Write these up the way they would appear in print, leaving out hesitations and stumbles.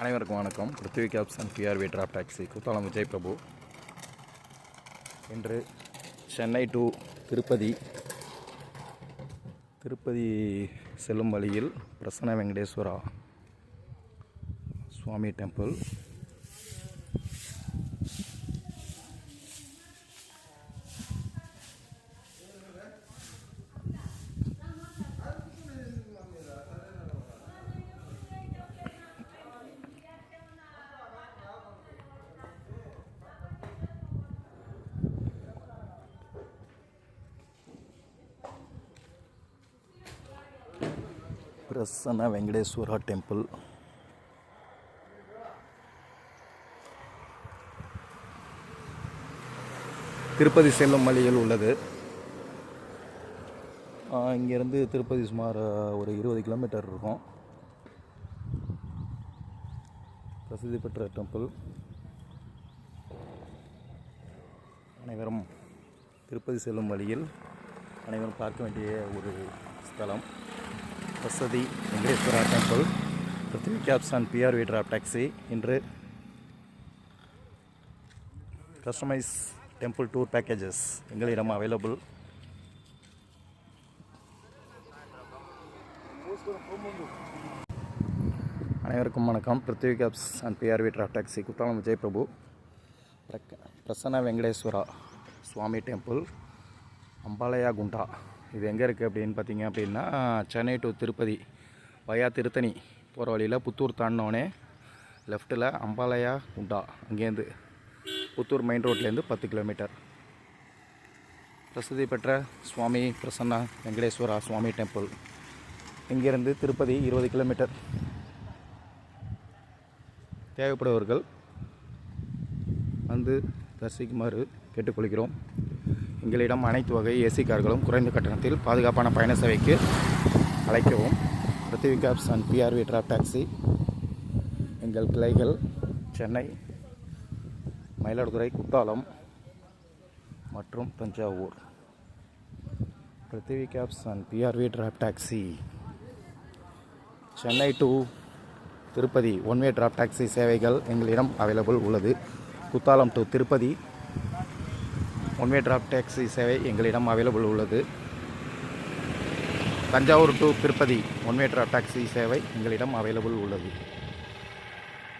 அனைவருக்கும் வணக்கம். Prithvi cabs and PRV drop taxi Kuthalam Vijay Prabhu. இன்று சென்னை டு திருப்பதி செல்லும் வழியில் பிரசன்ன வெங்கடேஸ்வரா சுவாமி டெம்பிள். பிரசன்ன வெங்கடேஸ்வரா டெம்பிள். திருப்பதி செல்லும் வழியில் உள்ளது. இங்கேருந்து திருப்பதி சுமார் ஒரு 20 கிலோமீட்டர் இருக்கும். பிரசித்தி பெற்ற டெம்பிள். அனைவரும் திருப்பதி செல்லும் வழியில் அனைவரும் பார்க்க வேண்டிய ஒரு ஸ்தலம் பிரசித்தி Venkateswara temple. Prithvi cabs and PRV drop taxi. இன்று கஸ்டமைஸ் டெம்பிள் டூர் பேக்கேஜஸ் எங்களிடம் அவைலபிள். அனைவருக்கும் வணக்கம். Prithvi cabs and PRV drop taxi Kuthalam Vijay Prabhu. Prasanna Venkateswara Swami temple, Appalayagunta. இது எங்கே இருக்குது அப்படின்னு பார்த்தீங்க அப்படின்னா, சென்னை டு திருப்பதி வயா திருத்தணி போகிற வழியில் புத்தூர் தாண்டினோடனே லெஃப்ட்டில் அம்பாலயா குண்டா. அங்கேருந்து புத்தூர் மெயின் ரோட்லேருந்து 10 கிலோமீட்டர். பிரசித்தி பெற்ற சுவாமி பிரசன்ன வெங்கடேஸ்வரா சுவாமி டெம்பிள். இங்கேருந்து திருப்பதி 20 கிலோமீட்டர். தேவைப்படுபவர்கள் வந்து தரிசிக்குமாறு கேட்டுக்கொள்கிறோம். எங்களிடம் அனைத்து வகை ஏசி கார்களும் குறைந்த கட்டணத்தில் பாதுகாப்பான பயண சேவைக்கு அழைக்கவும். Prithvi cabs and PRV drop taxi. எங்கள் கிளைகள் சென்னை, மயிலாடுதுறை, குத்தாலம் மற்றும் Thanjavur. Prithvi cabs and PRV drop taxi. Chennai to Tirupati one way drop taxi சேவைகள் எங்களிடம் அவைலபிள் உள்ளது. Kuthalam to Tirupati one way drop taxi சேவை எங்களிடம் அவைலபிள் உள்ளது. Thanjavur to Tirupati one way drop taxi சேவை எங்களிடம் அவைலபிள் உள்ளது.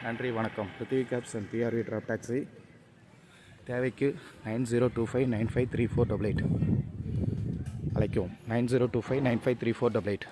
நன்றி, வணக்கம். Prithvi cabs and PRV drop taxi. தேவைக்கு 9025953488 அழைக்கவும். 9025953488.